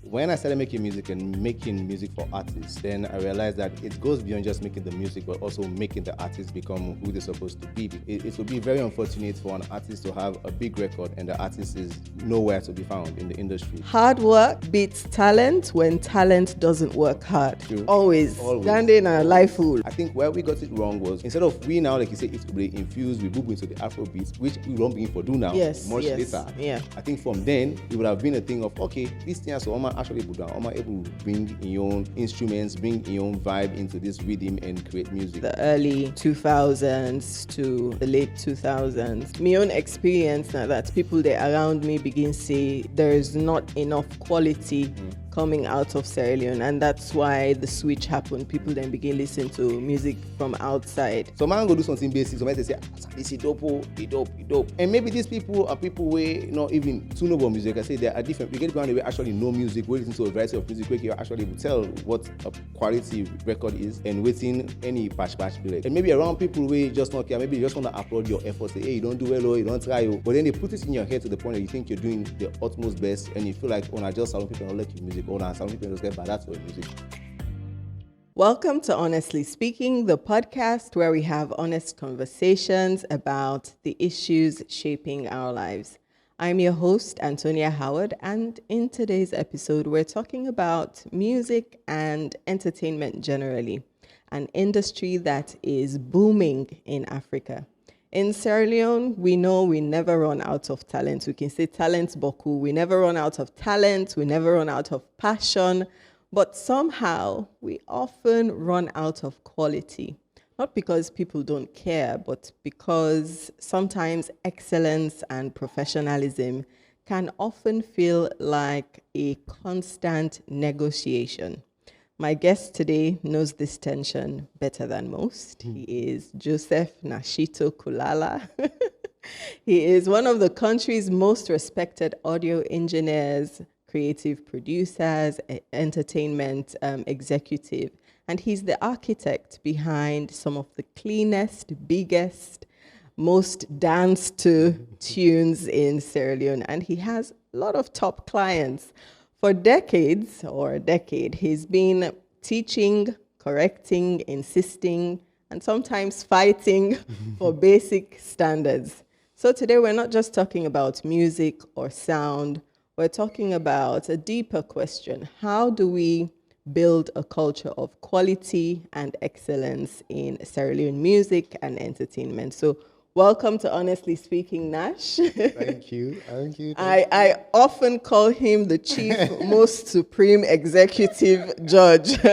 when I started making music and making music for artists, then I realized that it goes beyond just making the music, but also making the artist become who they're supposed to be. It would be very unfortunate for an artist to have a big record and the artist is nowhere to be found in the industry. Hard work beats talent when talent doesn't work hard. True. Always. Standing a life fool. I think where we got it wrong was, instead of we now, like you say, it's infused, we move into the Afrobeats, which we don't begin for do now. Yes. Later. Yeah. I think from then, it would have been a thing of, okay, this thing, so Oma actually able to bring your own instruments, bring your own vibe into this rhythm and create music. The early 2000s to the late 2000s, my own experience now that people that around me begin say there is not enough quality coming out of Sierra Leone, and that's why the switch happened. People then begin listening to music from outside. So man go do something basic, so man say, this is dope. And maybe these people are people who not even to know about music. I say they are different. We get people who actually know music, we listen to a variety of music, where you actually will tell what a quality record is and within any patch be like. And maybe around people who just not care, maybe you just want to applaud your efforts, say, hey, you don't do well, or you don't try, but then they put it in your head to the point that you think you're doing the utmost best, and you feel like, oh, I just sound people don't like your music, oh, some people just get bad at your music. Welcome to Honestly Speaking, the podcast where we have honest conversations about the issues shaping our lives. I'm your host, Antonia Howard, and in today's episode, we're talking about music and entertainment generally, an industry that is booming in Africa. In Sierra Leone, we know we never run out of talent. We can say talent boku. We never run out of talent. We never run out of passion. But somehow, we often run out of quality. Not because people don't care, but because sometimes excellence and professionalism can often feel like a constant negotiation. My guest today knows this tension better than most. He is Joseph Nashito Kulala. He is one of the country's most respected audio engineers, creative producers, entertainment executive. And he's the architect behind some of the cleanest, biggest, most danced to tunes in Sierra Leone. And he has a lot of top clients. For decades, or a decade, he's been teaching, correcting, insisting, and sometimes fighting for basic standards. So today we're not just talking about music or sound, we're talking about a deeper question. How do we build a culture of quality and excellence in Sierra Leone music and entertainment? So welcome to Honestly Speaking, Nash. Thank you. I often call him the chief, most supreme executive judge.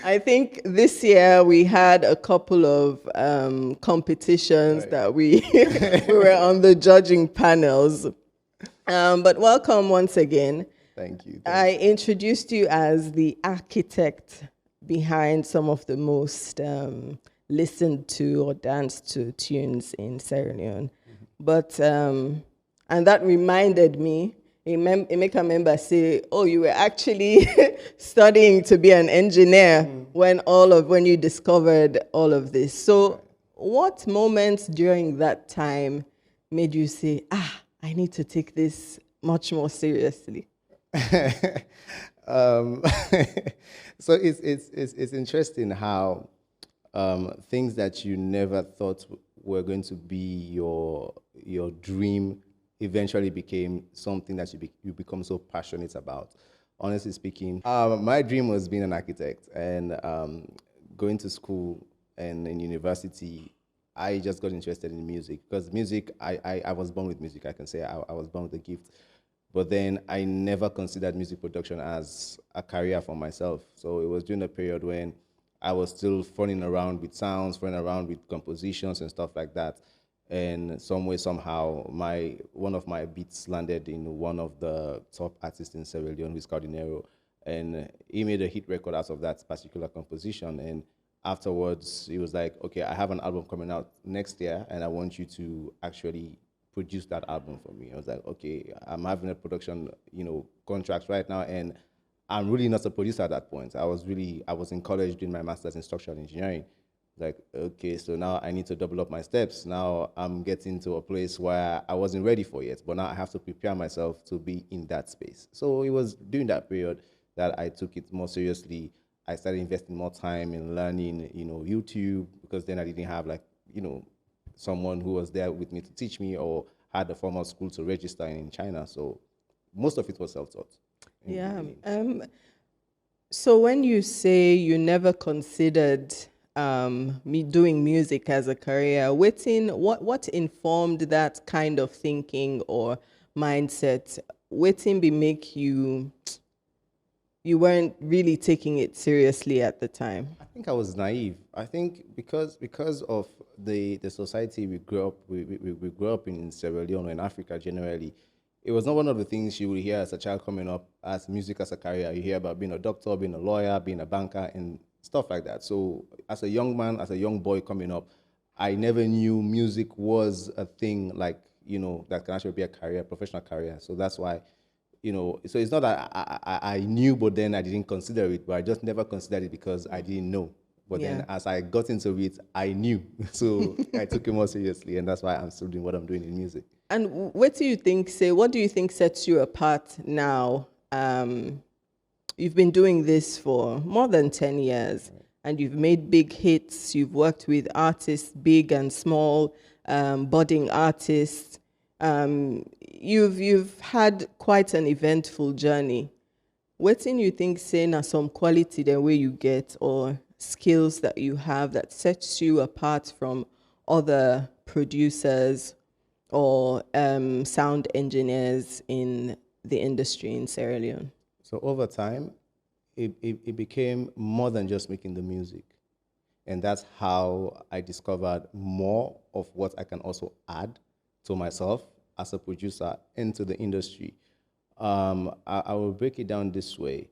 I think this year we had a couple of competitions that we were on the judging panels. But welcome once again. Thank you. I introduced you as the architect behind some of the most listened to or danced to tunes in Sierra Leone. But, and that reminded me, a member say, oh, you were actually studying to be an engineer when you discovered all of this. So what moments during that time made you say, I need to take this much more seriously? So it's interesting how things that you never thought were going to be your dream eventually became something that you become so passionate about. Honestly speaking, my dream was being an architect, and going to school and in university, I just got interested in music, because music, I was born with music. I can say I was born with a gift. But then I never considered music production as a career for myself. So it was during a period when I was still fooling around with sounds, fooling around with compositions and stuff like that. And some way, somehow, one of my beats landed in one of the top artists in Sierra Leone, who's called Dinero. And he made a hit record out of that particular composition. And afterwards, he was like, okay, I have an album coming out next year, and I want you to actually produce that album for me. I was like, okay, I'm having a production, contract right now, and I'm really not a producer at that point. I was in college doing my master's in structural engineering, Like, okay, so now I need to double up my steps. Now I'm getting to a place where I wasn't ready for yet, but now I have to prepare myself to be in that space. So it was during that period that I took it more seriously. I started investing more time in learning, YouTube, because then I didn't have like, someone who was there with me to teach me or had a formal school to register in China. So most of it was self-taught. Yeah. So when you say you never considered me doing music as a career, what informed that kind of thinking or mindset? Waiting be make you weren't really taking it seriously at the time? I think I was naive. I think because of the society we grew up in Sierra Leone, in Africa generally, it was not one of the things you would hear as a child coming up as music as a career. You hear about being a doctor, being a lawyer, being a banker, and stuff like that. So as a young man, as a young boy coming up, I never knew music was a thing like, that can actually be a career, professional career. So that's why, so it's not that I knew, but then I didn't consider it, but I just never considered it because I didn't know. But then as I got into it, I knew. So I took it more seriously, and that's why I'm still doing what I'm doing in music. And what do you think sets you apart now? You've been doing this for more than 10 years, and you've made big hits. You've worked with artists, big and small, budding artists. You've had quite an eventful journey. What do you think saying are some quality the way you get or skills that you have that sets you apart from other producers or sound engineers in the industry in Sierra Leone? So over time, it became more than just making the music. And that's how I discovered more of what I can also add to myself as a producer into the industry. I will break it down this way.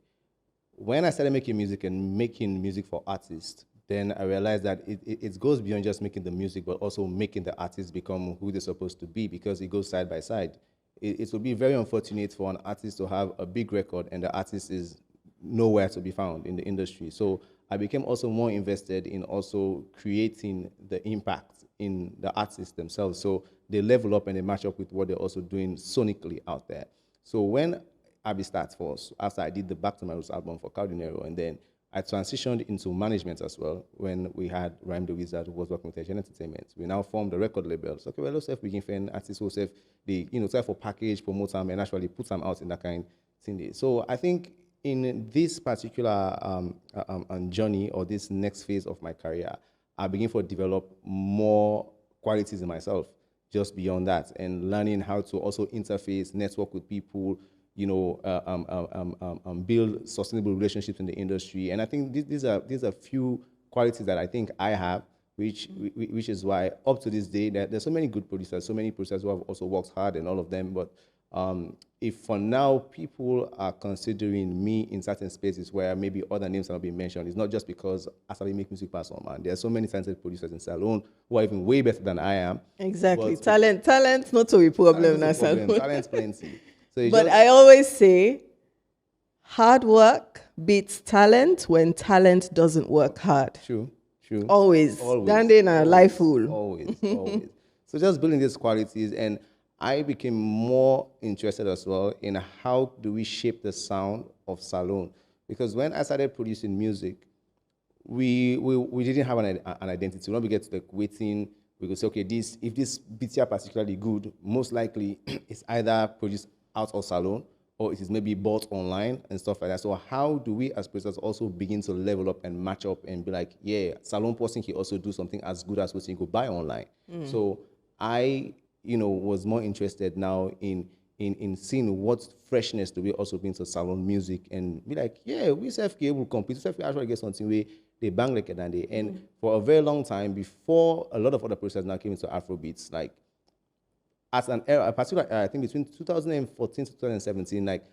When I started making music and making music for artists, then I realized that it goes beyond just making the music, but also making the artists become who they're supposed to be, because it goes side by side. It would be very unfortunate for an artist to have a big record and the artist is nowhere to be found in the industry. So I became also more invested in also creating the impact in the artists themselves. So they level up and they match up with what they're also doing sonically out there. So when Abby starts first, after I did the Back to My Roots album for Cardinero, and then I transitioned into management as well when we had Rhyme the Wizard, who was working with Asian Entertainment. We now formed a record label. So, okay, well, let's begin for artists who say the, try for package, promote them, and actually put them out in that kind of thing. So I think in this particular journey or this next phase of my career, I begin to develop more qualities in myself just beyond that, and learning how to also interface, network with people, build sustainable relationships in the industry. And I think these are few qualities that I think I have, which is why up to this day there's so many good producers, so many producers who have also worked hard and all of them. But if for now people are considering me in certain spaces where maybe other names are not being mentioned, it's not just because I started making music past man. There are so many talented producers in Salone who are even way better than I am. Exactly. Talent not a problem. Talent's plenty. So but I always say hard work beats talent when talent doesn't work hard. True. Always. Standing a life full. Always. So just building these qualities, and I became more interested as well in how do we shape the sound of Salone. Because when I started producing music, we didn't have an identity. When we get to the waiting, we could say, okay, if this beats are particularly good, most likely it's either produced out of Salone or it is maybe bought online and stuff like that. So how do we as producers also begin to level up and match up and be like, yeah, Salone person can also do something as good as what you could buy online. So I was more interested now in seeing what freshness do we also bring to Salone music, and be like, yeah, we self able to compete, we self actually get something where they bang like it and they. And for a very long time, before a lot of other producers now came into Afrobeats, like as an era, a particular era, I think between 2014 to 2017, like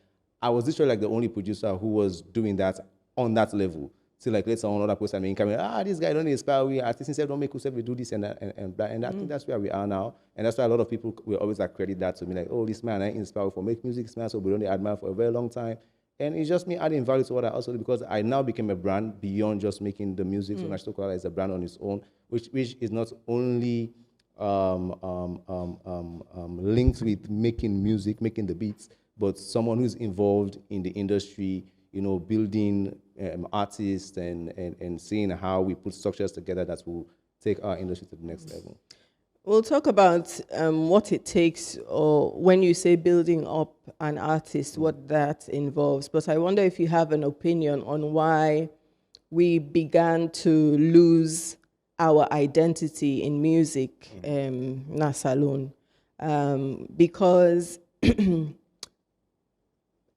I was literally like the only producer who was doing that on that level. So like later on, other posts I mean, coming, this guy don't inspire we artists instead don't make us we do this and that and that. And I think that's where we are now. And that's why a lot of people will always credit that to me, like, oh, this man I inspire for make music, this man so we don't admire for a very long time. And it's just me adding value to what I also do, because I now became a brand beyond just making the music. So Nashito Kulala is a brand on its own, which is not only linked with making music, making the beats, but someone who's involved in the industry, building artists and seeing how we put structures together that will take our industry to the next level. We'll talk about what it takes, or when you say building up an artist, what that involves. But I wonder if you have an opinion on why we began to lose our identity in music, Nasalon. Because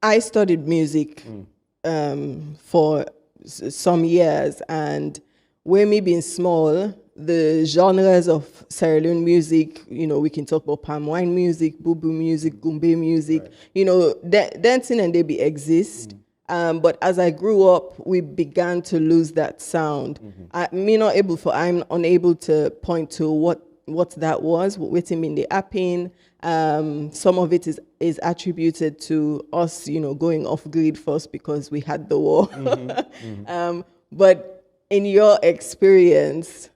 I studied music for some years, and where me being small, the genres of Sierra Leone music, we can talk about palm wine music, bubu music, gumbe music, right. Dancing and they exist. But as I grew up, we began to lose that sound. I'm unable to point to what that was, what it mean the apping. Some of it is attributed to us, going off grid first because we had the war. But in your experience,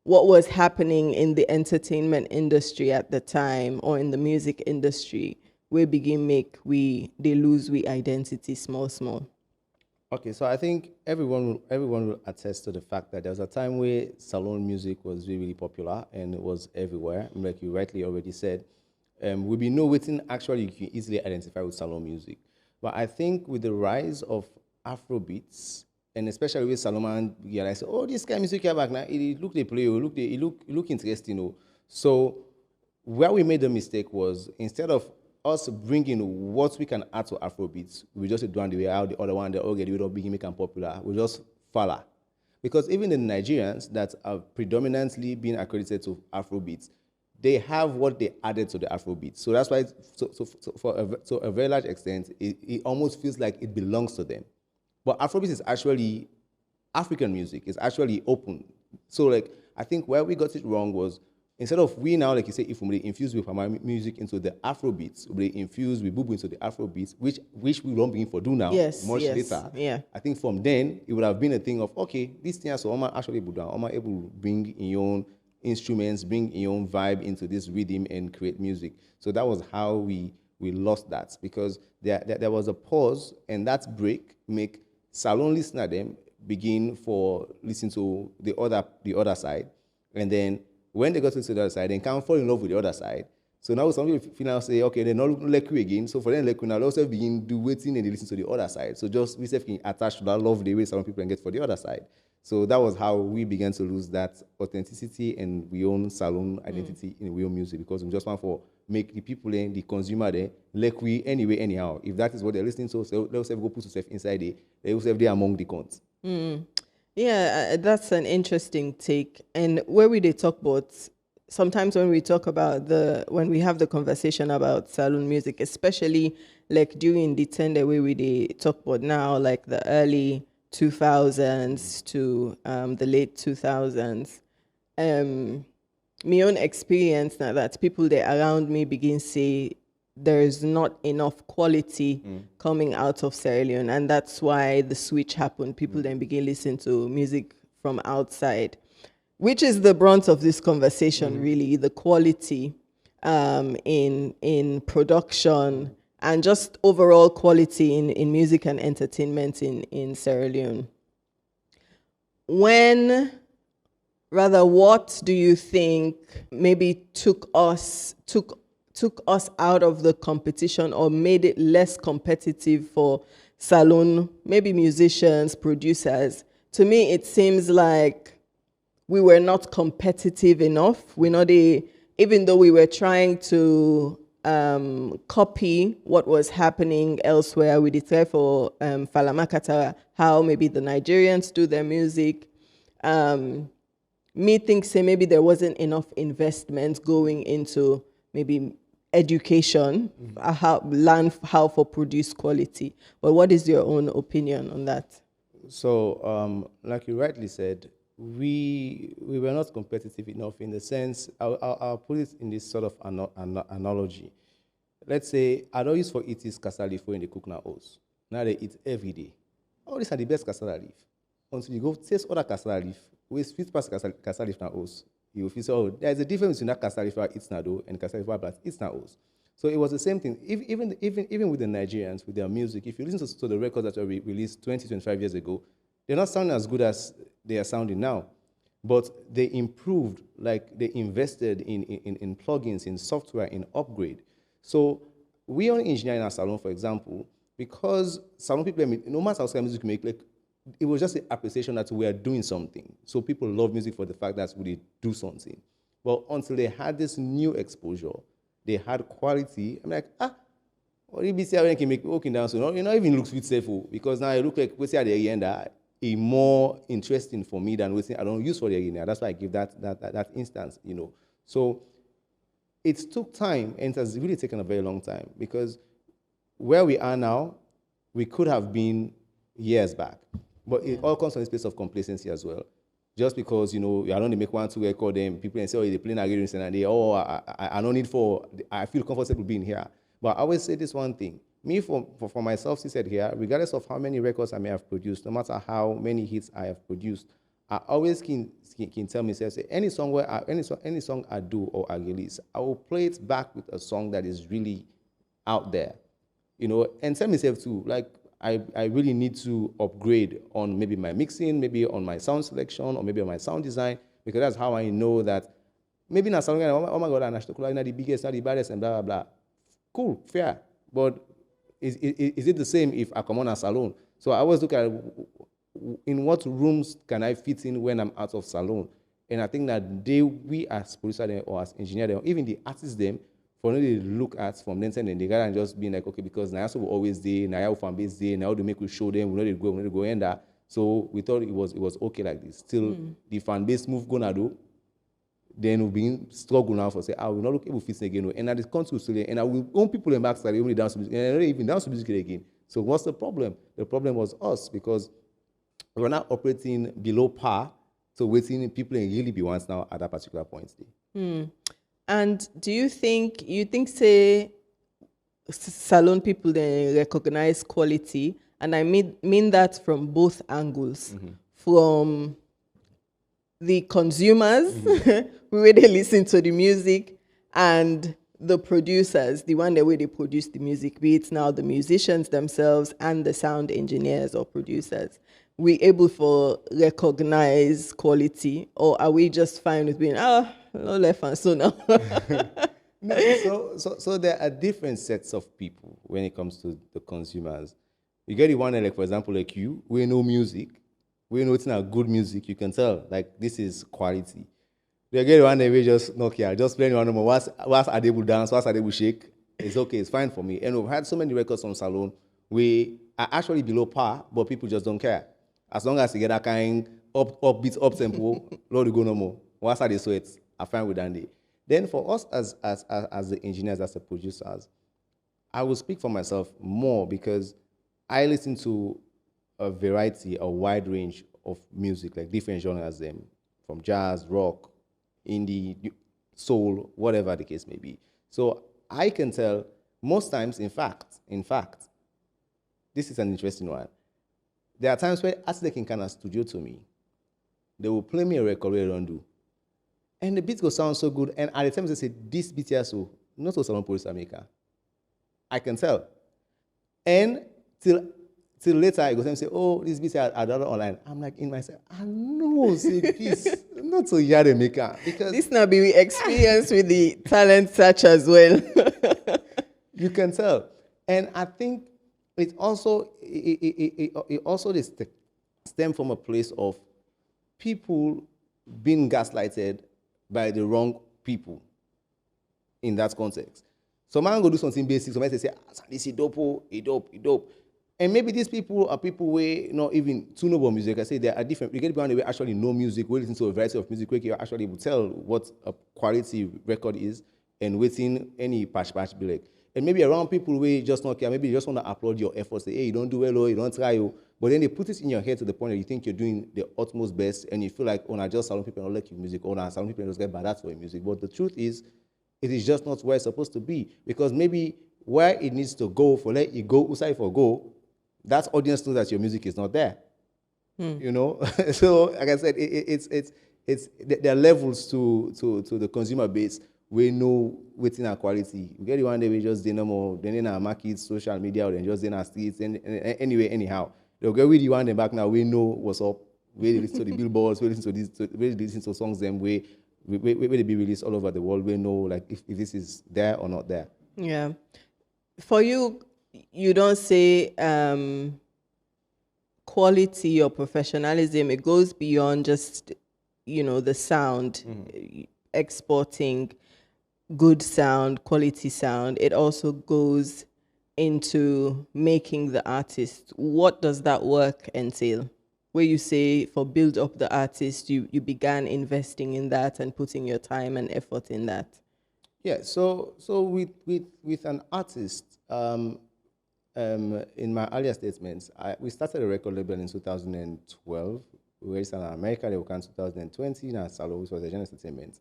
what was happening in the entertainment industry at the time, or in the music industry, we begin they lose we identity small. Okay, so I think everyone will attest to the fact that there was a time where salon music was really, really popular and it was everywhere. Like you rightly already said, we be know waiting actually you can easily identify with salon music. But I think with the rise of Afrobeats, and especially with Salomon, I said, oh, this kind of music here back now, it look they play, it look interesting. So where we made the mistake was, instead of us bringing what we can add to Afrobeats, we just do the way out the other one, okay, we don't begin making popular, we just follow. Because even the Nigerians that are predominantly being accredited to Afrobeats, they have what they added to the Afrobeat. So that's why, to a very large extent, it almost feels like it belongs to them. But Afrobeat is actually African music. It's actually open. So, like, I think where we got it wrong was, instead of we now, like you say, if we infuse with our music into the Afrobeats, we infuse with Bubu into the Afrobeats, which we don't begin for do now, much later. Yeah. I think from then, it would have been a thing of, okay, this thing so I'm actually able to bring in your own instruments, bring your own vibe into this rhythm and create music. So that was how we lost that, because there was a pause, and that break make salon listener them begin for listening to the other side, and then when they got to the other side, they can't fall in love with the other side. So now some people feel now say, okay, they're not like you again. So for them, like we now also begin do waiting and they listen to the other side. So just we can attach to that love the way some people can get for the other side. So that was how we began to lose that authenticity, and we own salon identity in real music, because we just want for make the people there, the consumer there, like we anyway, anyhow. If that is what they're listening to, so they'll go put yourself inside there, they will say they're among the cons. Yeah, that's an interesting take. And where we they talk about, sometimes when we talk about when we have the conversation about salon music, especially like during the tender way we talk about now, like the early 2000s to the late 2000s, my own experience now that people there around me begin say there is not enough quality coming out of Sierra Leone, and that's why the switch happened. People then begin listening to music from outside, which is the brunt of this conversation, really, the quality in production and just overall quality in music and entertainment in Sierra Leone. What do you think maybe took us out of the competition, or made it less competitive for salon, maybe musicians, producers? To me, it seems like we were not competitive enough. Even though we were trying to copy what was happening elsewhere. We did try for Falamakata, how maybe the Nigerians do their music. Me think say maybe there wasn't enough investment going into maybe education, learn how for produce quality. But what is your own opinion on that? So, like you rightly said, we were not competitive enough in the sense, I'll put it in this sort of analogy. Let's say, I don't use for itis kasalifo in the cook now house. Now they eat every day. All these are the best cassava leaf. Until you go taste other cassava leaf, we sweet past cassava leaf now us. You will feel so, oh, there's a difference between that cassava leaf I eat now though and cassava leaf I eat now us. So it was the same thing. Even with the Nigerians, with their music, if you listen to the records that were released 20, 25 years ago, they're not sounding as good as they are sounding now. But they improved, like they invested in plugins, in software, in upgrade. So we on engineering our salon, for example, because salon people, no matter how kind of music you make, like, it was just the appreciation that we are doing something. So people love music for the fact that we do something. But until they had this new exposure, they had quality. I'm like, what do you see how you can make walking down? So you not even look sweet safe, because now it look like we see at the end that a more interesting for me than waiting I don't use for the arena. That's why I give that instance, So it took time, and it has really taken a very long time, because where we are now, we could have been years back. But it all comes from this place of complacency as well. Just because, I don't make 1, 2 record them, people say, oh, they're playing against and they, I don't need I feel comfortable being here. But I always say this one thing. Me, for myself, seated here, regardless of how many records I may have produced, no matter how many hits I have produced, I always can tell myself, say, any song I do or I release, I will play it back with a song that is really out there, and tell myself too, like, I really need to upgrade on maybe my mixing, maybe on my sound selection, or maybe on my sound design, because that's how I know that maybe not sound, oh my God, Nashito Kulala, not the biggest, not the baddest, and blah, blah, blah. Cool, fair. But is it the same if I come on a salon? So I always look at in what rooms can I fit in when I'm out of salon? And I think that we as producer or as engineer, or even the artists them, for them to look at from then and they got and just being like, okay, because Naya will always there, Naya fan base there, Naya to make we show them, we know they go and that. So we thought it was okay like this. Still the fan base move gonna do. Then we'll be struggle now for say, we'll not look able to fit again. And at the country still, and I will own people in backside only dance music, and I don't even dance music again. So what's the problem? The problem was us, because we're not operating below par, so waiting people in really be wants now at that particular point. And do you think say salon people they recognize quality, and I mean that from both angles, from the consumers where they listen to the music, and the producers, the one that way they produce the music, be it now the musicians themselves and the sound engineers or producers. We able to recognize quality, or are we just fine with being no left and so now? No, so there are different sets of people when it comes to the consumers. You get the one that, like, for example, like you, we know music, we know it's not good music. You can tell like this is quality. You get the one that we just knock here, just playing one more. What's Adebu dance? What's Adebu shake? It's okay, it's fine for me. And we've had so many records on salon. We are actually below par, but people just don't care. As long as you get that kind upbeat, up tempo, Lord, go no more. Once they sweat, I find with Andy. Then for us as the engineers, as the producers, I will speak for myself more, because I listen to a variety, a wide range of music, like different genres, them from jazz, rock, indie, soul, whatever the case may be. So I can tell most times, in fact, this is an interesting one. There are times where artists can come to studio to me. They will play me a record where I don't do. And the beat will sound so good. And at the time they say, this beat here, so not so someone producer maker. I can tell. And till later, I go and say, oh, this beat here are done online. I'm like, in myself, I know, say this, not so yard maker. Because this now be experience with the talent search as well. You can tell. And I think it also stem from a place of people being gaslighted by the wrong people in that context. Some man go do something basic, some man say, this is dope, it dope. And maybe these people are people who not even too know about music. I say they are different. You get people who actually know music, we listen to a variety of music, where you actually will tell what a quality record is, and waiting any patch be like. And maybe around people who just not care, maybe you just want to applaud your efforts, say, hey, you don't do well, or you don't try, but then they put it in your head to the point that you think you're doing the utmost best, and you feel like, oh, I just salon people don't like your music, or salon people don't get bad at your music. But the truth is, it is just not where it's supposed to be, because maybe where it needs to go for let it go, usai for go, that audience knows that your music is not there. You know, so like I said, there are levels to the consumer base. We know within our quality. We get the one day we just do no more. Then in our markets, social media, or then just in our streets, and anyway, anyhow, they'll get with the one day back now. We know what's up. We listen to the billboards. We listen to this. We listen to songs. Them we they be released all over the world. We know like if this is there or not there. Yeah. For you, you don't say quality or professionalism. It goes beyond just, the sound, exporting good sound, quality sound. It also goes into making the artist. What does that work entail? Where you say for build up the artist, you began investing in that and putting your time and effort in that. Yeah, so with an artist, in my earlier statements, we started a record label in 2012. We were in America, they were in 2020, in Salo, which was a Genesis Entertainment.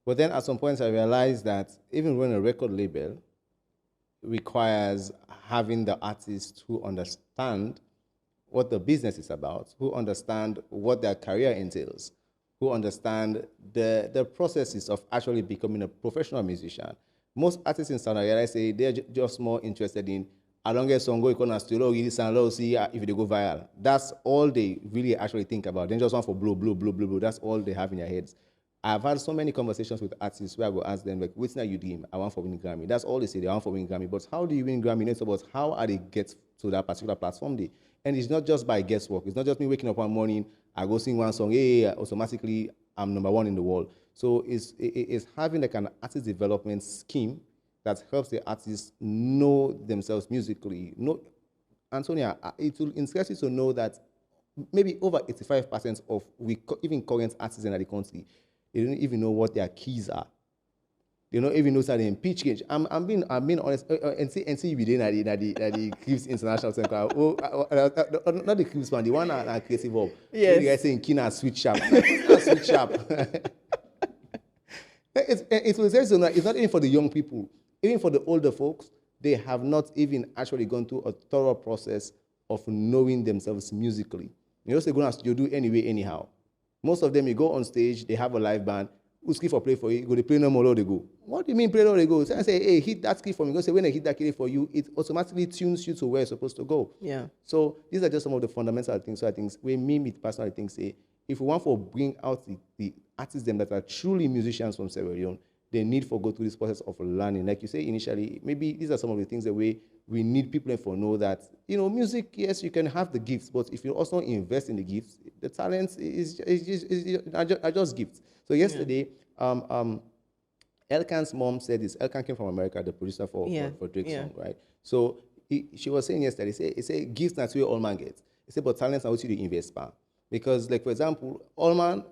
But then at some point, I realized that even running a record label requires having the artists who understand what the business is about, who understand what their career entails, who understand the processes of actually becoming a professional musician. Most artists in South Africa, I say, they're just more interested in as long as song go on studio, see if they go viral. That's all they really actually think about. They just want for blow. That's all they have in their heads. I've had so many conversations with artists where I go ask them, like, what's your dream? I want for winning Grammy. That's all they say, they want for winning Grammy. But how do you win Grammy? It's about how are they get to that particular platform day. And it's not just by guesswork. It's not just me waking up one morning, I go sing one song, hey, automatically I'm number one in the world. So it's having like an artist development scheme that helps the artists know themselves musically. Antonia, it will interest you to know that maybe over 85% of even current artists in the country, they don't even know what their keys are. They don't even know how they pitch range. I'm being honest. And see you be doing the Clips International Center. Not the Clips one, the one at Creative Hub. Yes. The guy saying Kina switch sharp. Switch sharp. It's not even for the young people. Even for the older folks, they have not even actually gone through a thorough process of knowing themselves musically. You know, so they're going to do anyway, anyhow. Most of them, you go on stage, they have a live band. Who skill for play for you? Go to play no more, they go. What do you mean play no they go? So I say, hey, hit that skill for me. Go say when I hit that skill for you, it automatically tunes you to where you're supposed to go. Yeah. So these are just some of the fundamental things. So I think we me personally think say if we want to bring out the artists them that are truly musicians from Sierra Leone, they need to go through this process of learning. Like you say initially, maybe these are some of the things that we need people to know that, music, yes, you can have the gifts, but if you also invest in the gifts, the talent are just gifts. So yesterday, Elkan's mom said this. Elkan came from America, the producer for Drake's song, right? So she was saying yesterday, he said gifts not where all man gets. He said, but talents are what you invest in. Because, like, for example, all man,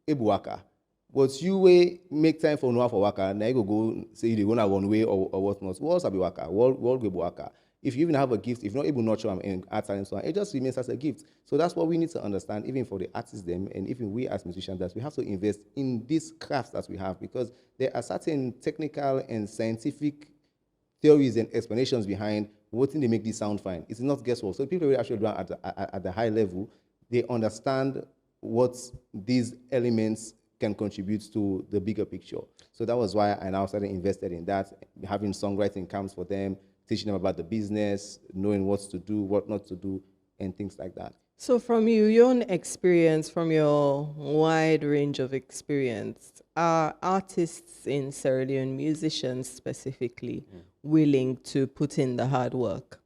ebu waka. But you way make time for no for waka, now you go say you want to run way or whatnot. What else be waka? What go waka? If you even have a gift, if you're not able to nurture them and add talent, so on, it just remains as a gift. So that's what we need to understand, even for the artists them, and even we as musicians, that we have to invest in these crafts that we have, because there are certain technical and scientific theories and explanations behind what they make this sound fine. It's not guesswork. So people who actually do at the high level, they understand what these elements can contribute to the bigger picture. So that was why I now started invested in that, having songwriting camps for them, teaching them about the business, knowing what to do, what not to do, and things like that. So from your own experience, from your wide range of experience, are artists in Sierra Leone, musicians specifically, willing to put in the hard work?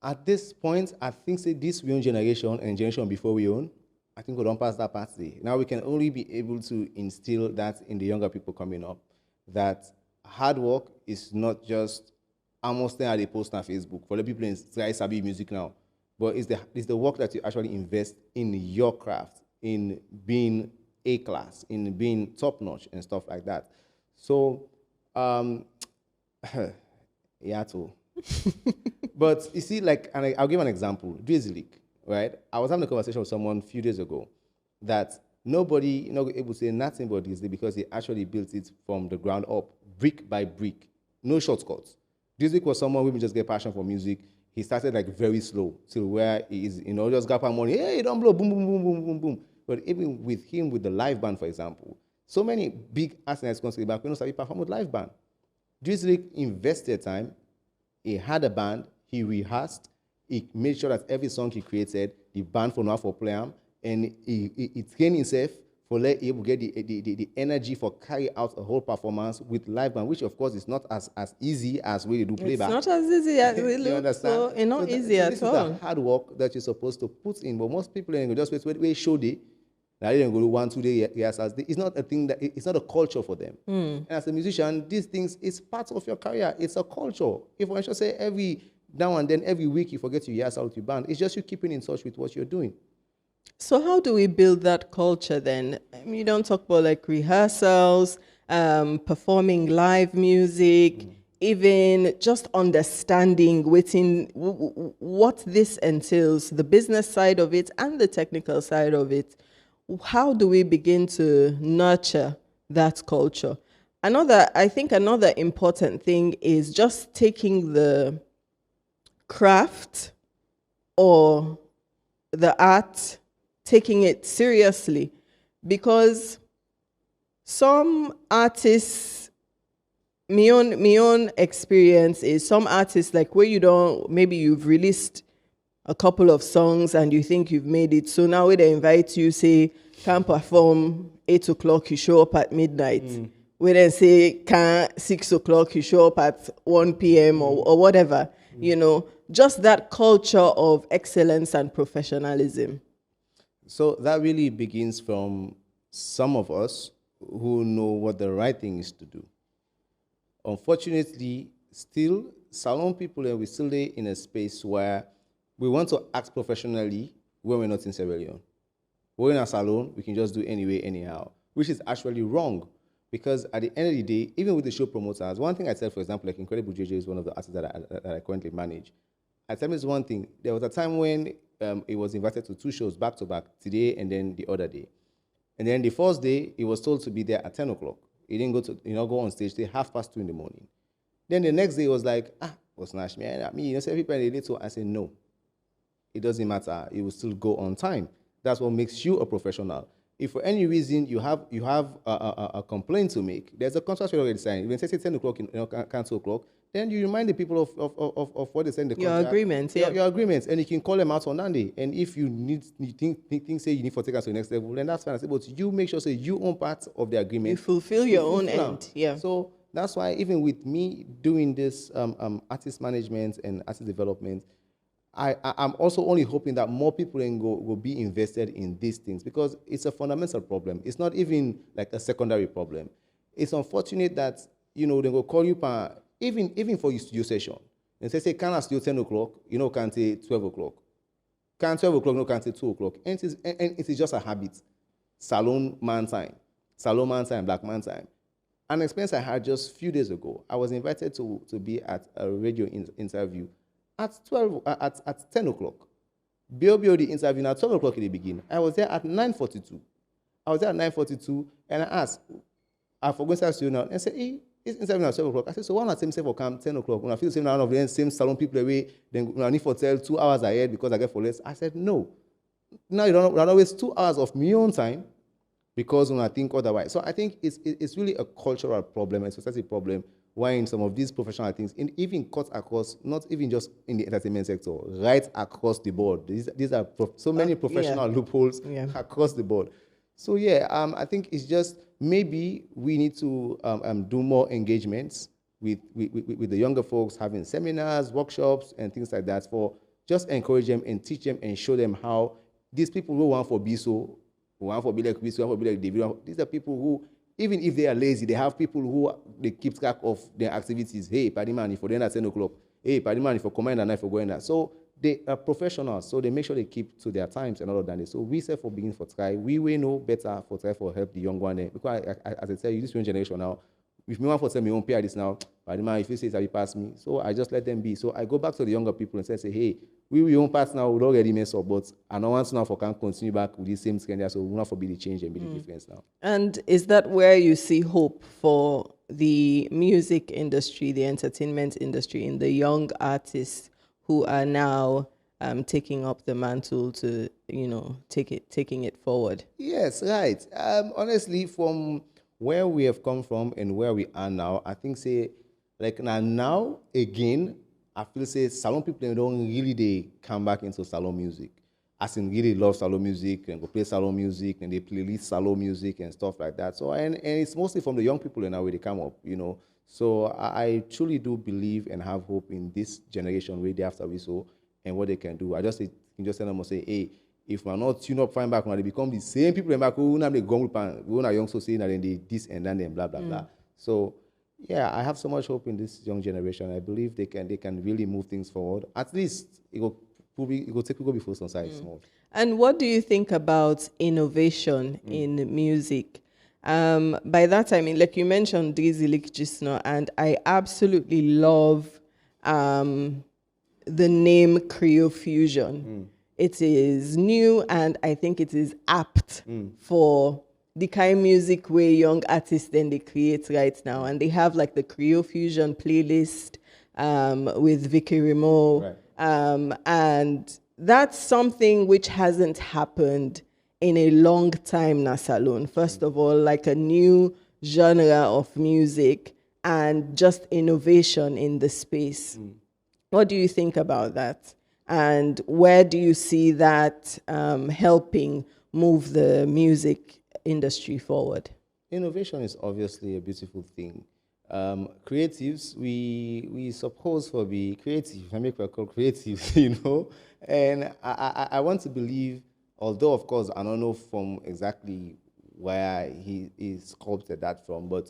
At this point, I think this young generation and generation before we own, I think we don't pass that party. Now we can only be able to instill that in the younger people coming up, that hard work is not just almost at a post on Facebook for the people in Sabi music now, but it's the work that you actually invest in your craft, in being A class, in being top notch and stuff like that. So, yeah, too. But you see, like, and I'll give an example. Drizzly, right? I was having a conversation with someone a few days ago that nobody, able to say nothing but this because he actually built it from the ground up, brick by brick, no shortcuts. Drizzly was someone who just get passion for music. he started like very slow till where he is, just grab money. Hey, don't blow, boom, boom, boom, boom, boom, boom. But even with him, with the live band, for example, so many big artists come to the back, we don't start perform with live band. Drizzly invested time. He had a band. He rehearsed. He made sure that every song he created, the band for now for play him, and he trained himself for let able get the energy for carry out a whole performance with live band, which of course is not as easy as we do playback. It's not as easy as it You looks. understand? So it's not easy at this all. is the hard work that you're supposed to put in, but most people ain't just wait show day. Now they don't go to 1-2 day rehearsals. It's not a thing that it's not a culture for them. And as a musician, these things is part of your career. It's a culture. If I should say every now and then, every week you forget to rehearsal with your band, it's just you keeping in touch with what you're doing. So how do we build that culture then? I mean, you don't talk about like rehearsals, performing live music, even just understanding what this entails, the business side of it and the technical side of it. How do we begin to nurture that culture? I think another important thing is just taking the craft or the art, taking it seriously, because some artists, my own experience is some artists like where maybe you've released a couple of songs and you think you've made it, so now when they invite you, say can't perform 8 o'clock, you show up at midnight. When they say can't 6 o'clock, you show up at 1 p.m. or whatever. Just that culture of excellence and professionalism. So that really begins from some of us who know what the right thing is to do. Unfortunately, still, salon people, and we still live in a space where we want to act professionally when we're not in Sierra Leone. We're in a salon, we can just do anyway, anyhow, which is actually wrong. Because at the end of the day, even with the show promoters, one thing I said, for example, like Incredible JJ is one of the artists that I currently manage. I tell me this one thing. There was a time when he was invited to 2 shows back to back, today and then the other day. And then the first day, he was told to be there at 10 o'clock. He didn't go on stage till 2:30 in the morning. Then the next day, he was like, what's Nash, man? So everybody did so. I said, no, it doesn't matter. It will still go on time. That's what makes you a professional. If for any reason you have a complaint to make, there's a contract you already signed. When they say 10 o'clock, can't 2 o'clock, then you remind the people of what they said in the contract. Your agreements, yeah. Your agreements, and you can call them out on that day. And if you say you need to take us to the next level, then that's fine. I say, but you make sure you own part of the agreement. You fulfill your own end, yeah. So that's why even with me doing this artist management and artist development, I'm also only hoping that more people will be invested in these things, because it's a fundamental problem. It's not even like a secondary problem. It's unfortunate that, they will call you even for your studio session. And say, can I studio 10 o'clock? Can't say 12 o'clock. Can't 12 o'clock, can't say 2 o'clock. And it is just a habit. Salon man time, black man time. An experience I had just a few days ago, I was invited to be at a radio interview at 10 o'clock. BOBO, the interview at 12 o'clock in the beginning. I was there at 9:42. And I asked, I forgot to ask you now, and I said, hey, it's interview at 12 o'clock. I said, so why not same say for come 10 o'clock? When I feel the same now of the same salon people away, then I need for tell 2 hours ahead because I get for less. I said, no. Now you don't waste 2 hours of my own time because when I think otherwise. So I think it's really a cultural problem, a society problem, why in some of these professional things, even cut across, not even just in the entertainment sector, right across the board. These are so many professional loopholes across the board. So I think it's just maybe we need to do more engagements with the younger folks, having seminars, workshops, and things like that, for just encourage them and teach them and show them how these people who want for BISO, who want for be like BISO, who want for be like David, these are people who, even if they are lazy, they have people who they keep track of their activities. Hey, Paddy man, if you're doing at 10 o'clock. Hey, Paddy man, if you're coming at night for going there. So they are professionals, so they make sure they keep to their times and all of that. So we say for begin for try, we will know better for try for help the young one. Because as I tell you, this young generation now, if me want for tell me, won't pay this now, Paddy man, if you say it's already past me, so I just let them be. So I go back to the younger people and say, hey, we own parts now, we already mess up, but I don't want to now for can continue back with the same schedule, so we'll not for be the change and be the difference now. And is that where you see hope for the music industry, the entertainment industry, in the young artists who are now taking up the mantle to, taking it forward. Yes, right. Honestly, from where we have come from and where we are now, I think say like now again, I feel say salon people don't really they come back into salon music. As in really love salon music and go play salon music and they playlist salon music and stuff like that. So and it's mostly from the young people in where they come up. So I truly do believe and have hope in this generation way after we so and what they can do. I just can just tell them say, hey, if we're not tune up fine back when they become the same people in back who now they gone and we are young so saying that then they this and then blah blah blah. So yeah, I have so much hope in this young generation. I believe they can really move things forward. At least it will take people before society small. And what do you think about innovation in music? By that I mean, like you mentioned Drizilik just now, and I absolutely love the name Creole Fusion. It is new and I think it is apt for the kind of music where young artists then they create right now. And they have like the Creole Fusion playlist with Vicky Remo. Right. And that's something which hasn't happened in a long time na salon. First of all, like a new genre of music and just innovation in the space. What do you think about that? And where do you see that helping move the music industry forward? Innovation is obviously a beautiful thing. Creatives, we suppose for be creative. I make what I call creatives, And I want to believe, although of course I don't know from exactly where he sculpted that from, but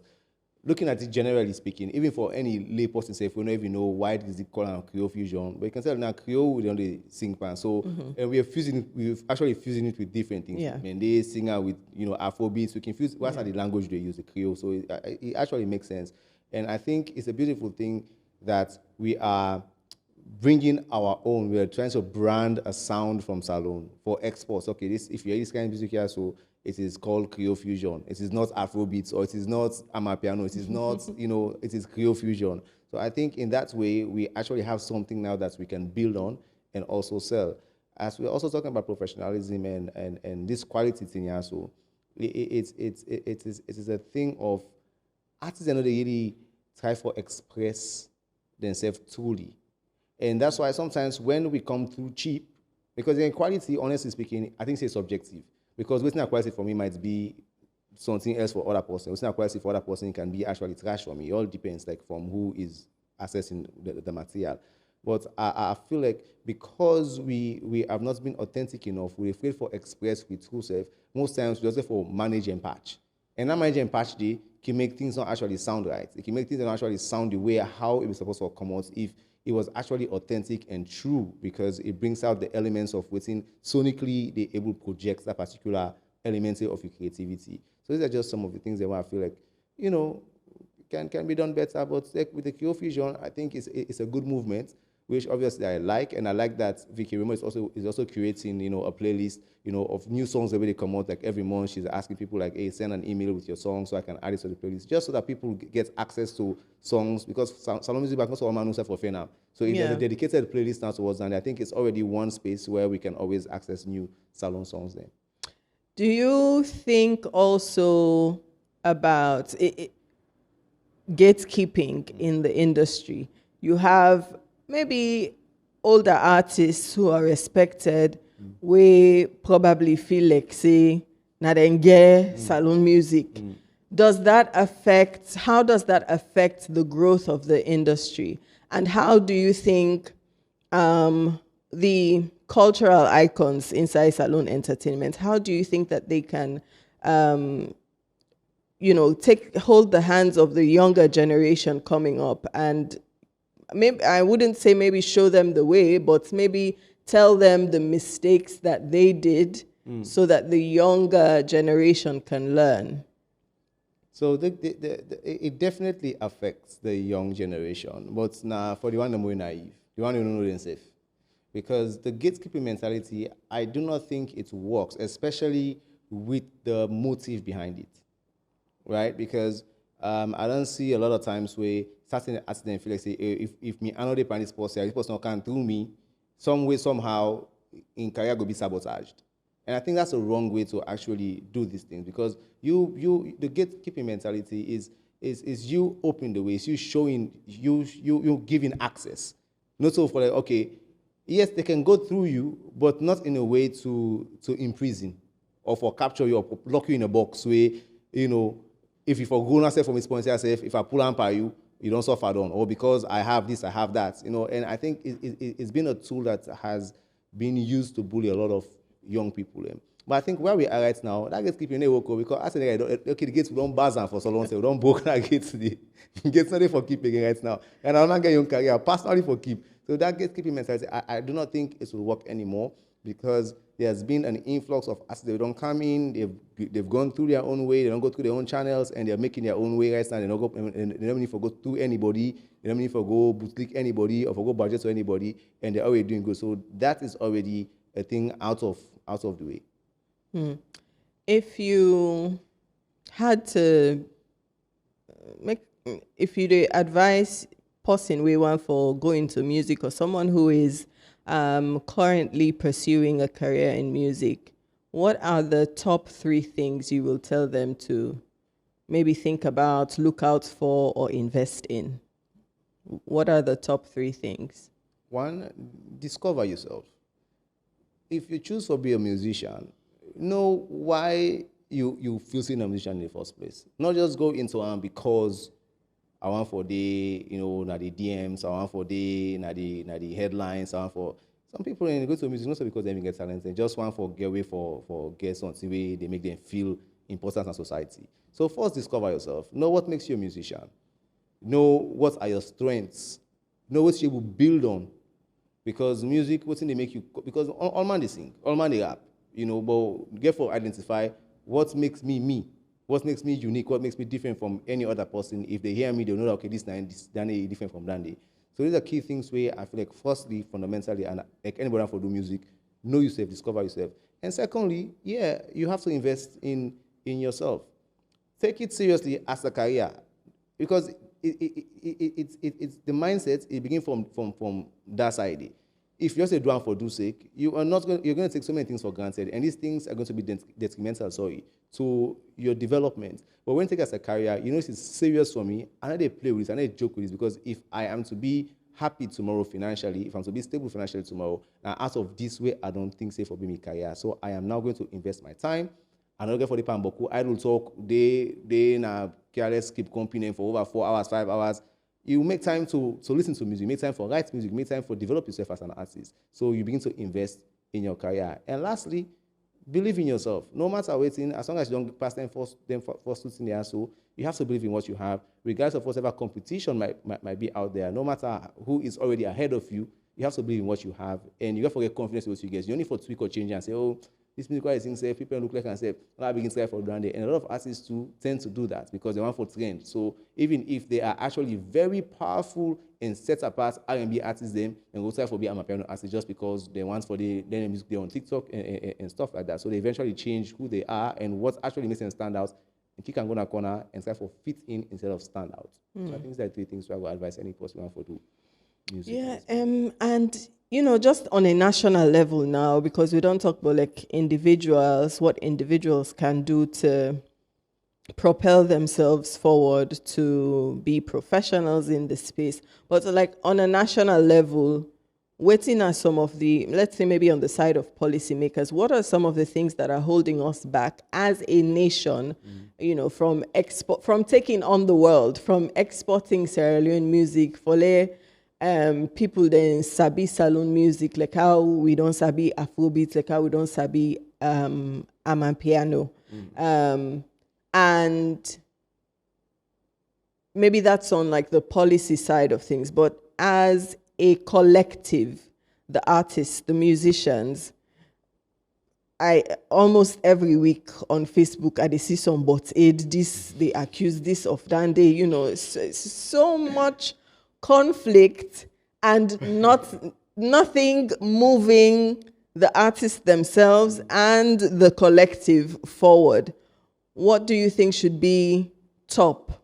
looking at it generally speaking, even for any lay person, say if we don't even know why is it called Creole Fusion, but you can tell now Creole we don't sing pan. So and we're actually fusing it with different things. Yeah. I mean, they sing out with Afrobeats. We can fuse what's the language they use, the Creole. So it actually makes sense. And I think it's a beautiful thing that we are bringing our own. We are trying to brand a sound from salon for exports. Okay, this if you hear this kind of music here, so it is called Creole Fusion. It is not Afrobeats or it is not Amapiano. It is not, it is Creole Fusion. So I think in that way, we actually have something now that we can build on and also sell. As we're also talking about professionalism and this quality thing here, so it is a thing of artists that they really try for express themselves truly. And that's why sometimes when we come through cheap, because in quality, honestly speaking, I think it's subjective. Because what's not quality for me might be something else for other person. What's not quality for other person can be actually trash for me. It all depends like from who is accessing the material. But I feel like because we have not been authentic enough, we're afraid for express with true self. Most times we just for manage and patch. And that manage and patch day can make things not actually sound right. It can make things not actually sound the way how it was supposed to come out if it was actually authentic and true, because it brings out the elements of within sonically they're able to project that particular element of your creativity. So these are just some of the things that I feel like, can be done better. But like with the Creole Fusion, I think it's a good movement, which obviously I like, and I like that Vicky Remo is also creating, a playlist, of new songs the way they come out. Like every month, she's asking people like, hey, send an email with your song so I can add it to the playlist, just so that people get access to songs, because salon music back most of our man for fair now. So if there's a dedicated playlist now towards that, I think it's already one space where we can always access new salon songs there. Do you think also about gatekeeping in the industry? You have maybe older artists who are respected, we probably feel like say na dem get salon music. How does that affect the growth of the industry? And how do you think the cultural icons inside salon entertainment, how do you think that they can hold the hands of the younger generation coming up, and maybe I wouldn't say maybe show them the way, but maybe tell them the mistakes that they did so that the younger generation can learn? So it definitely affects the young generation, but now for the one that are more naive, the one who don't know themselves. Because the gatekeeping mentality, I do not think it works, especially with the motive behind it, right? Because I don't see a lot of times where certain accident feel like say if me another plan this person can through me, some way somehow in career go be sabotaged. And I think that's a wrong way to actually do these things, because the gatekeeping mentality is you opening the way, it's you showing, you giving access. Not so for like, okay, yes, they can go through you, but not in a way to imprison or for capture you or lock you in a box where, if you forgo yourself from responsibility yourself, if I pull and by you, you don't suffer down. Or because I have this, I have that. And I think it's been a tool that has been used to bully a lot of young people. But I think where we are right now, that gets keeping a because I said, okay, the gates don't buzz for so long, so we don't break that gate today. Gates not for keeping right now. And I'm not getting young career, personally for keep. So that gatekeeping mentality, I do not think it will work anymore, because there's been an influx of assets. They don't come in, they've gone through their own way, they don't go through their own channels, and they're making their own way right now. They don't need to go through anybody, they don't need to go bootlick anybody or go budget to anybody, and they're already doing good. So that is already a thing out of the way. If you had to if you advise person we want for going to music, or someone who is currently pursuing a career in music, what are the top 3 things you will tell them to maybe think about, look out for, or invest in? What are the top 3 things? 1, discover yourself. If you choose to be a musician, know why you feel seeing a musician in the first place. Not just go into one because I want for the, na the DMs, I want for the, na the headlines, I want for some people when they go to music, not so because they even get talent, they just want for get away for get something way they make them feel important in society. So first, discover yourself. Know what makes you a musician. Know what are your strengths. Know what you will build on. Because music, what's in they make you, because all man they sing, all man they rap, but therefore identify what makes me me, what makes me unique, what makes me different from any other person. If they hear me, they'll know that, okay, this Danny is different from Danny. So these are key things where I feel like, firstly, fundamentally, and like anybody who do music, know yourself, discover yourself. And secondly, you have to invest in yourself. Take it seriously as a career, because it's the mindset. It begins from that side. If you're just doing for do sake, you're going to take so many things for granted, and these things are going to be detrimental, to your development. But when you take it as a career, it's serious for me. I know they play with this, I know they joke with this, because if I am to be happy tomorrow financially, if I'm to be stable financially tomorrow, now out of this way, I don't think safe for being a career. So I am now going to invest my time. I'm not going for the Pamboku. I will talk. They na careless keep company for over 4 hours, 5 hours. You make time to listen to music, make time for write music, make time for develop yourself as an artist. So you begin to invest in your career. And lastly, believe in yourself. No matter waiting, as long as you don't pass them first in the answer, you have to believe in what you have, regardless of whatever competition might be out there. No matter who is already ahead of you, you have to believe in what you have, and you have to get confidence in what you get. You only for tweak or change and say, oh, this music is insane, people look like and say, I begin to try for branding. And a lot of artists too tend to do that because they want for trend. So even if they are actually very powerful and set apart R&B artists, then and go try for be amapiano artists just because they want for the music they're on TikTok and stuff like that. So they eventually change who they are and what actually makes them stand out, and kick and go in a corner and try for fit in instead of stand out. So I think these are 3 things where I would advise any person want for do music. Yeah, and just on a national level now, because we don't talk about like individuals, what individuals can do to propel themselves forward to be professionals in the space. But like on a national level, waiting at some of the, let's say maybe on the side of policymakers, what are some of the things that are holding us back as a nation, from taking on the world, from exporting Sierra Leone music, for people then sabi salon music, like how we don't sabi Afrobeat, like how we don't sabi Amapiano. And maybe that's on like the policy side of things, but as a collective, the artists, the musicians, I almost every week on Facebook I see some but aid this, they accuse this of Dande, it's so much conflict and nothing moving the artists themselves and the collective forward. What do you think should be top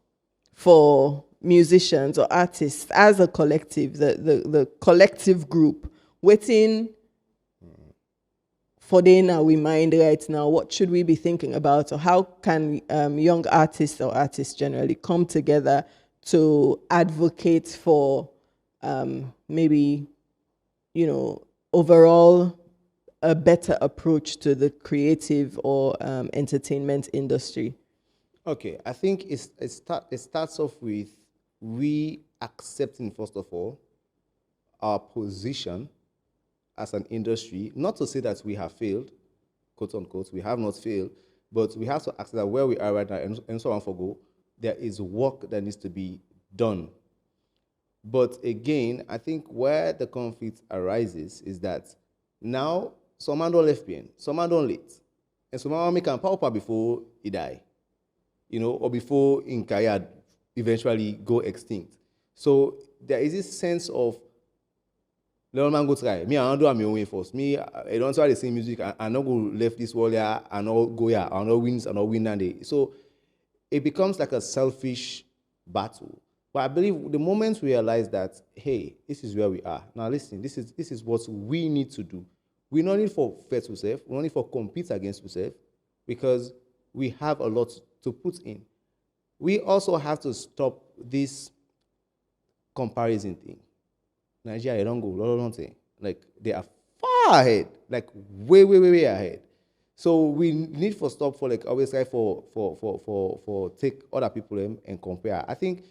for musicians or artists as a collective, the collective group, waiting for they now we mind right now? What should we be thinking about, or how can young artists or artists generally come together to advocate for maybe, overall a better approach to the creative or entertainment industry? Okay, I think it starts off with we accepting, first of all, our position as an industry. Not to say that we have failed, quote unquote, we have not failed, but we have to accept that where we are right now, and so on for go, there is work that needs to be done. But again, I think where the conflict arises is that now some man don't left behind, some man don't late, and some man make a power before he die, or before in career eventually go extinct. So there is this sense of let man go try. Me, I don't do my own way first. Me, I don't try the same music. I not go left this wall here, I not go here, I not win that day. So it becomes like a selfish battle. But I believe the moment we realize that, hey, this is where we are. Now listen, this is what we need to do. We don't need for fight ourselves, we don't need for compete against ourselves, because we have a lot to put in. We also have to stop this comparison thing. Nigeria, they don't go, don't say. Like, they are far ahead, like way ahead. So we need for stop for like always try for take other people and compare. I think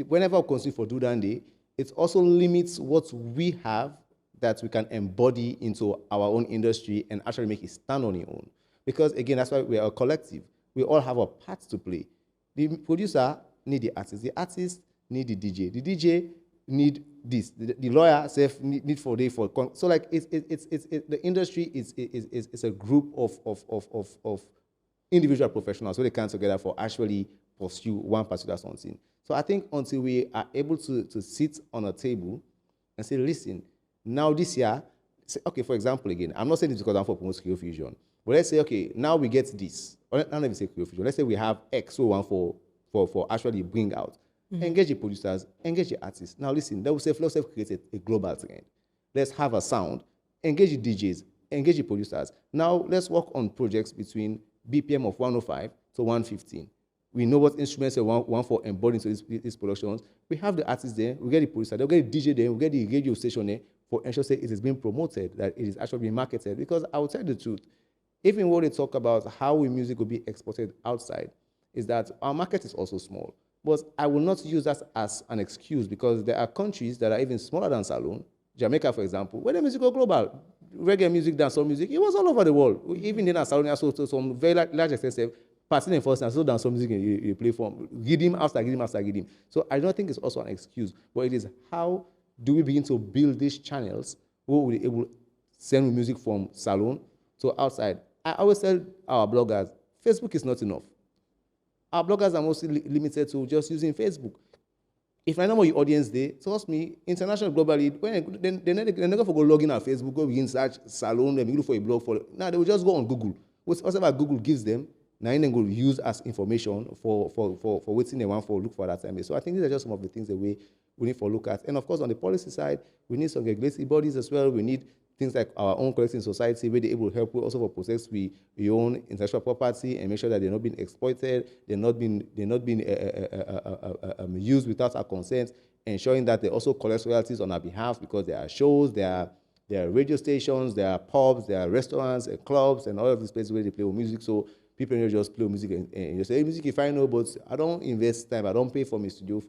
whenever we consider for do that day, it also limits what we have that we can embody into our own industry and actually make it stand on its own. Because again, that's why we are a collective. We all have a part to play. The producer need the artist need the DJ. The DJ need this. The lawyer self need for day for. So like it's the industry is a group of individual professionals who they come together for actually pursue one particular something. So I think until we are able to sit on a table and say, listen, now this year, say, okay, for example, again, I'm not saying this because I'm for promote Creole Fusion, but let's say, okay, now we get this. I don't even say Creole Fusion. Let's say we have X so one for actually bring out. Mm-hmm. Engage the producers, engage the artists. Now listen, that will say, let's create a global trend. Let's have a sound. Engage the DJs, engage the producers. Now let's work on projects between BPM of 105 to 115. We know what instruments we want for embodying to these productions. We have the artists there, we get the producer, they'll get the DJ there, we get the radio station there for ensure say it is being promoted, that it is actually being marketed. Because I will tell you the truth, even when they talk about how music will be exported outside, is that our market is also small. But I will not use that as an excuse, because there are countries that are even smaller than Salone. Jamaica, for example, where the music go global. Reggae music, dancehall music, it was all over the world. Even in Salone, I saw to some very large extent, participating first and so dancehall music you play from, Gidim after Gidim after Gidim. So I don't think it's also an excuse, but it is how do we begin to build these channels who will be able to send music from Salone to outside. I always tell our bloggers, Facebook is not enough. Our bloggers are mostly limited to just using Facebook. If I know your audience there, trust me, international, globally, when they're not going to go log in on Facebook, go begin search Salone, and look for a blog for. Now they will just go on Google. Whatever Google gives them, now they will use as information for waiting they want for look for that time. So I think these are just some of the things that we need to look at. And of course, on the policy side, we need some regulatory bodies as well. We need things like our own collecting society, where they're able to help also for protect we own intellectual property and make sure that they're not being exploited, they're not being used without our consent, ensuring that they also collect royalties on our behalf, because there are shows, there are radio stations, there are pubs, there are restaurants and clubs and all of these places where they play music. So people don't just play music and you say, hey, music if I know, but I don't invest time, I don't pay for my studio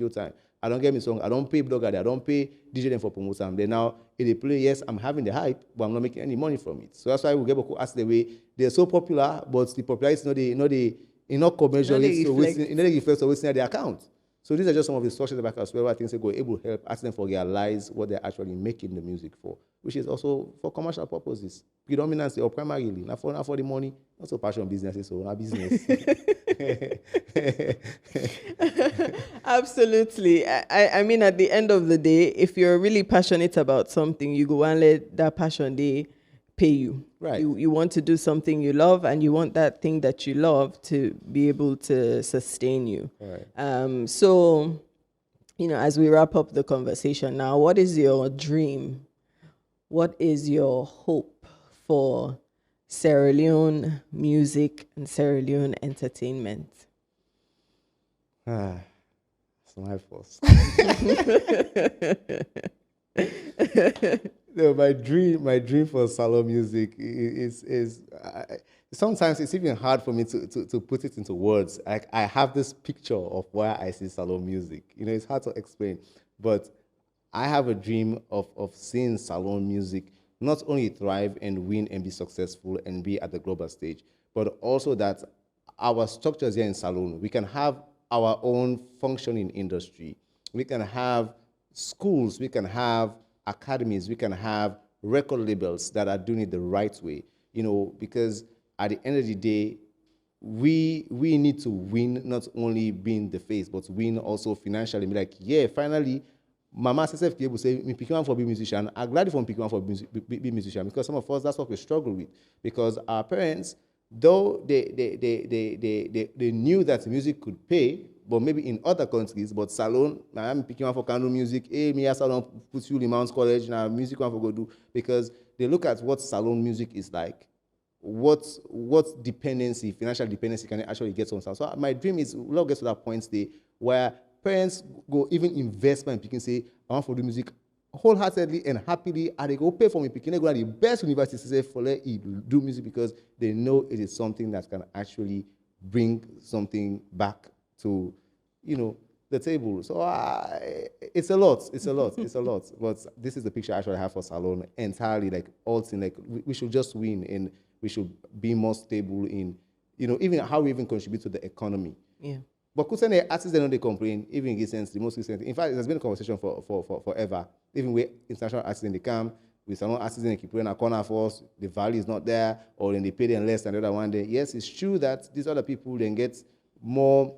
time. I don't get me song, I don't pay blogger, I don't pay DJ them for promotion. Then now, if they play, yes, I'm having the hype, but I'm not making any money from it. So that's why we get asked the way they're so popular, but the popularity is not commercially, so it reflects always in their account. So these are just some of the sources of as well. I think they go able to help ask them for realize what they're actually making the music for, which is also for commercial purposes, predominantly or primarily, not for the money, not so passion businesses, so our business. Absolutely. I mean, at the end of the day, if you're really passionate about something, you go and let that passion pay you. Right. You want to do something you love, and you want that thing that you love to be able to sustain you. Right. So, as we wrap up the conversation now, what is your dream? What is your hope for Sierra Leone music and Sierra Leone entertainment? It's my fault. No, my dream for salon music is sometimes it's even hard for me to put it into words. Like, I have this picture of where I see salon music. It's hard to explain, but I have a dream of seeing salon music not only thrive and win and be successful and be at the global stage, but also that our structures here in salon, we can have our own functioning industry. We can have schools, we can have academies, we can have record labels that are doing it the right way, because at the end of the day, we need to win, not only being the face, but win also financially. Be like, yeah, finally, Mama says, "Able say me picking one for be musician." I'm glad for picking one for be musician, because some of us, that's what we struggle with, because our parents, though they knew that music could pay, but maybe in other countries, but salon, I'm picking one for candle music, me a salon put you in Mount College, now music one for go do, because they look at what salon music is like, what dependency, financial dependency can actually get on sound. So my dream is we'll get to that point today where parents go even invest in picking, say, I want to do music wholeheartedly and happily, and they go pay for me picking, they go to the best university to say for let it do music, because they know it is something that can actually bring something back to, the table. So it's a lot. But this is the picture I actually have for salon entirely, like all things, like we should just win, and we should be more stable in, even how we even contribute to the economy. Yeah. But the artists, they know they complain, even in recent, the most recent. In fact, there's been a conversation for forever. Even with international artists in the camp, with some artists in the keep putting a corner for us, the value is not there, or then they pay them less than the other one. Then yes, it's true that these other people then get more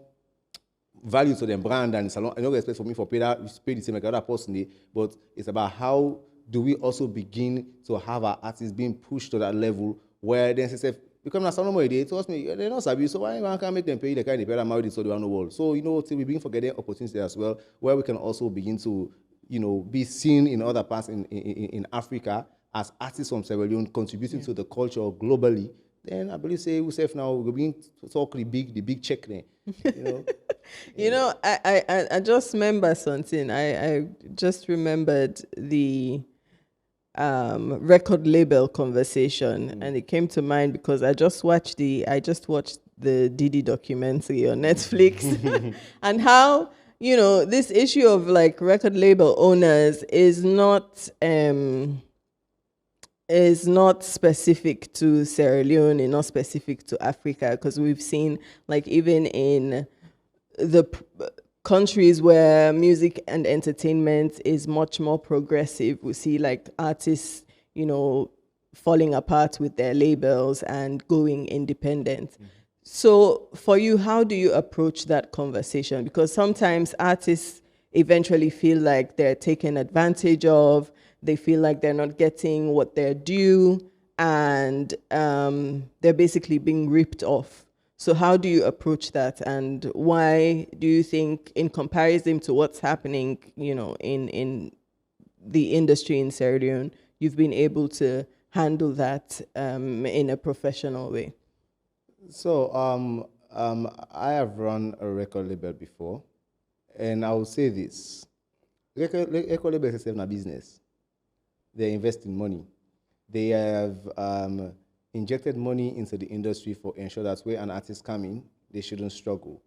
value to their brand, and salon. I don't expect for me for pay the same like other person, but it's about how do we also begin to have our artists being pushed to that level where then say, because now some more they trust me, they're not savvy, so why can't make them pay the kind of better married so they around the world? So till we begin for getting opportunities as well, where we can also begin to be seen in other parts in Africa as artists from Sierra Leone contributing to the culture globally. Then I believe say we say now we're begin to talk the big check there. I just remember something. I just remembered the record label conversation, and it came to mind because I just watched the Didi documentary on Netflix, and how this issue of like record label owners is not specific to Sierra Leone and not specific to Africa, because we've seen like even in the countries where music and entertainment is much more progressive, we see like artists, falling apart with their labels and going independent. Mm-hmm. So for you, how do you approach that conversation? Because sometimes artists eventually feel like they're taken advantage of, they feel like they're not getting what they're due, and they're basically being ripped off. So how do you approach that, and why do you think, in comparison to what's happening, in the industry in Sierra Leone, you've been able to handle that in a professional way? So I have run a record label before, and I will say this: record label is a business. They're investing money. They have injected money into the industry for ensure that when an artist come in, they shouldn't struggle.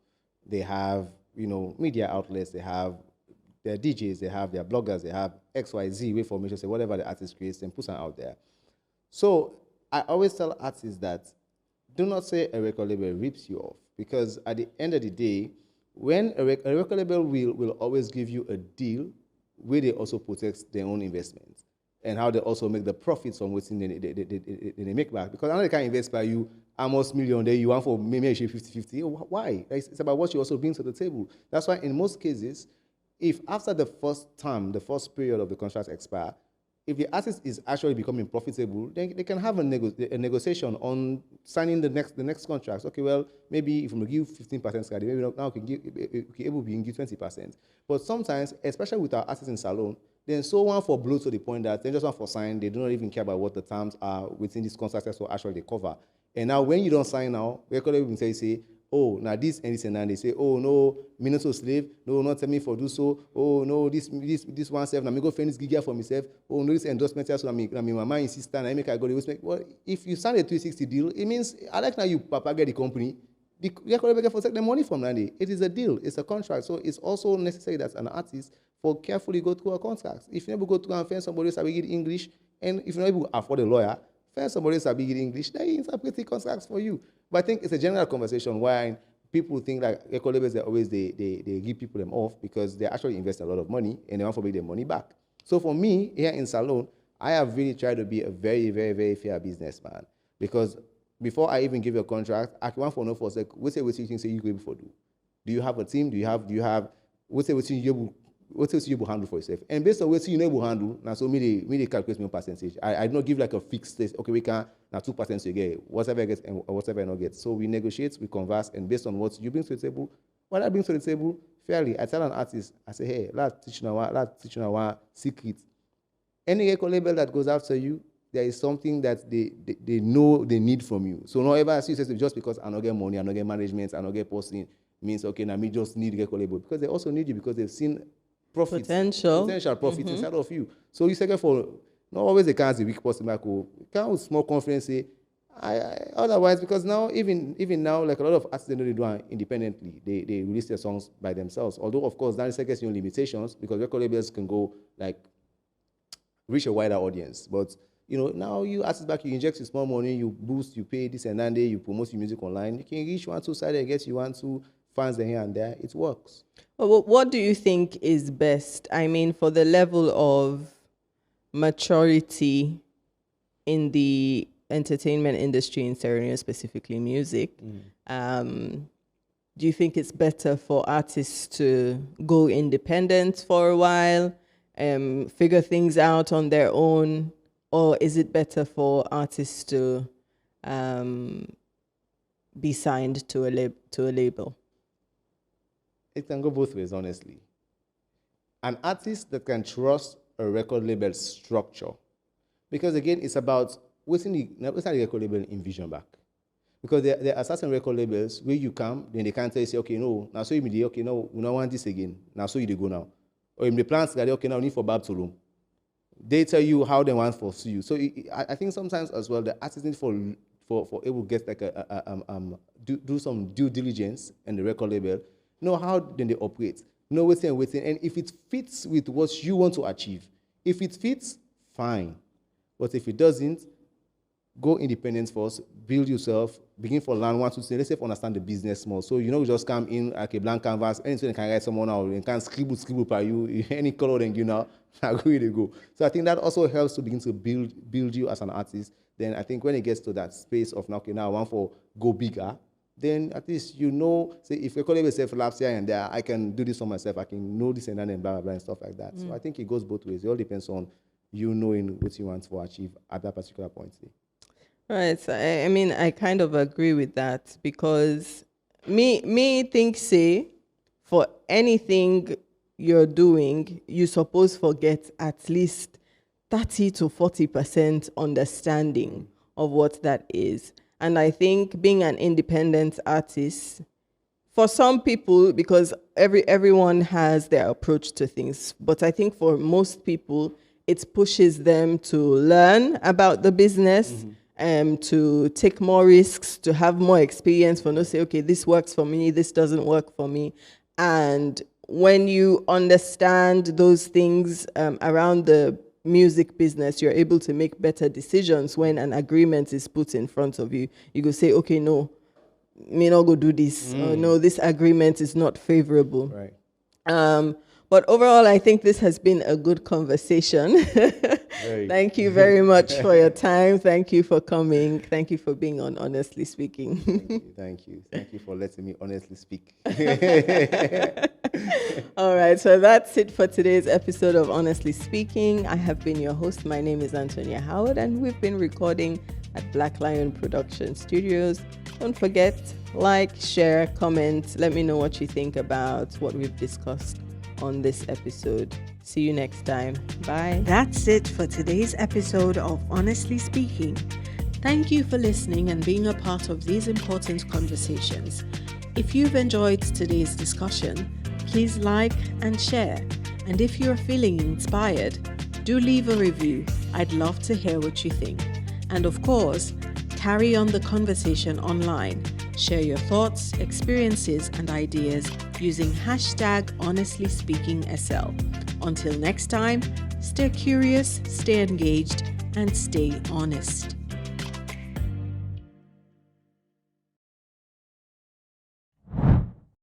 They have, media outlets, they have their DJs, they have their bloggers, they have XYZ way for say whatever the artist creates and puts them out there. So I always tell artists that do not say a record label rips you off, because at the end of the day, when a record label will always give you a deal where they also protect their own investments, and how they also make the profits from what they make back. Because I know they can't invest by you almost $1 million, then you want for maybe 50-50. Why? It's about what you also bring to the table. That's why in most cases, if after the first term, the first period of the contract expire, if the artist is actually becoming profitable, then they can have a negotiation on signing the next contracts. Okay, well, maybe if we give 15% salary, maybe now we can able to give 20%. But sometimes, especially with our artists in salon, then so one for blow to the point that they just want for sign, they do not even care about what the terms are within this contract, so actually they cover. And now when you don't sign now, record label will say, oh, now this and this and that. They say, oh, no, me not so slave. No, not tell me for do so. Oh, no, this one self. Now me go find this gig for myself. Oh, no, this endorsement here. So my mama insist and I make I go the well, if you sign a 360 deal, it means I like now you papa get the company. The record label get the money from that day. It is a deal. It's a contract. So it's also necessary that an artist for carefully go through a contract. If you never go to and find somebody else that will get English, and if you're not able to afford a lawyer, find somebody else that will get English, they interpret the contracts for you. But I think it's a general conversation why people think that record labels, they give people them off because they actually invest a lot of money and they want to make their money back. So for me, here in Salon, I have really tried to be a very, very, very fair businessman because before I even give you a contract, I want to know for a sec, what you think say you go able to do? Do you have a team? Do you have what you able handle for yourself? And based on what you able handle, now so me calculate my percentage. I do not give like a fixed test. Okay, we can now 2% you get whatever I get and whatever I not get. So we negotiate, we converse, and based on what you bring to the table, what I bring to the table, fairly. I tell an artist, I say, hey, let's teach you one secret. Any record label that goes after you, there is something that they know they need from you. So not ever see just because I don't get money, I don't get management, I don't get posting means okay, now me just need record label because they also need you because they've seen profits, potential profits inside of you. So you second for not always the can't weak person like can't with small confidence say otherwise because now even now like a lot of artists they know they do it independently. They release their songs by themselves. Although of course that gets you limitations because record labels can go like reach a wider audience. But you know, now you artists back, you inject your small money, you boost, you pay this and that day, you promote your music online. You can reach 1-2 sides and get you 1-2 fans here and there. It works. Well, what do you think is best? I mean, for the level of maturity in the entertainment industry in Sierra Leone, specifically music, do you think it's better for artists to go independent for a while, figure things out on their own, or is it better for artists to be signed to a label? It can go both ways, honestly. An artist that can trust a record label structure, because again, it's about what's the record label envision back. Because there are certain record labels where you come, then they can't tell you, say, okay, no, now so you may okay, no, we don't want this again. Now so you go now. Or in the plans that okay, now we need for Bab to room. They tell you how they want to pursue you. So I think sometimes as well, the artist need for able to get like do some due diligence in the record label, know how then they operate, know waiting, and if it fits with what you want to achieve, if it fits, fine. But if it doesn't, go independent first, build yourself, begin for learn 1, 2, 3. Let's say understand the business more. So you know, you just come in like a blank canvas, anything you can write someone out, you can scribble by you, any color then you know, agree to go. So I think that also helps to begin to build you as an artist. Then I think when it gets to that space of now, okay, now I want for go bigger, then at least you know, say if you call yourself labs here and there, I can do this for myself, I can know this and that and blah, blah, blah and stuff like that. So I think it goes both ways. It all depends on you knowing what you want to achieve at that particular point. Right. So, I mean, I kind of agree with that because me think say for anything you're doing, you suppose forget at least 30 to 40% understanding of what that is. And I think being an independent artist, for some people, because everyone has their approach to things, but I think for most people, it pushes them to learn about the business, to take more risks, to have more experience, for no say, okay, this works for me, this doesn't work for me. And when you understand those things around the music business, you're able to make better decisions when an agreement is put in front of you. You go say, okay, no, me not go do this. Or, no, this agreement is not favorable. Right. But overall, I think this has been a good conversation. Thank you very much for your time. Thank you for coming. Thank you for being on Honestly Speaking. Thank you. Thank you for letting me honestly speak. All right, so that's it for today's episode of Honestly Speaking. I have been your host. My name is Antonia Howard, and we've been recording at Black Lion Production Studios. Don't forget, like, share, comment. Let me know what you think about what we've discussed on this episode. See you next time. Bye. That's it for today's episode of Honestly Speaking. Thank you for listening and being a part of these important conversations. If you've enjoyed today's discussion, please like and share. And if you're feeling inspired, do leave a review. I'd love to hear what you think. And of course, carry on the conversation online. Share your thoughts, experiences, and ideas using #HonestlySpeakingSL. Until next time, stay curious, stay engaged, and stay honest.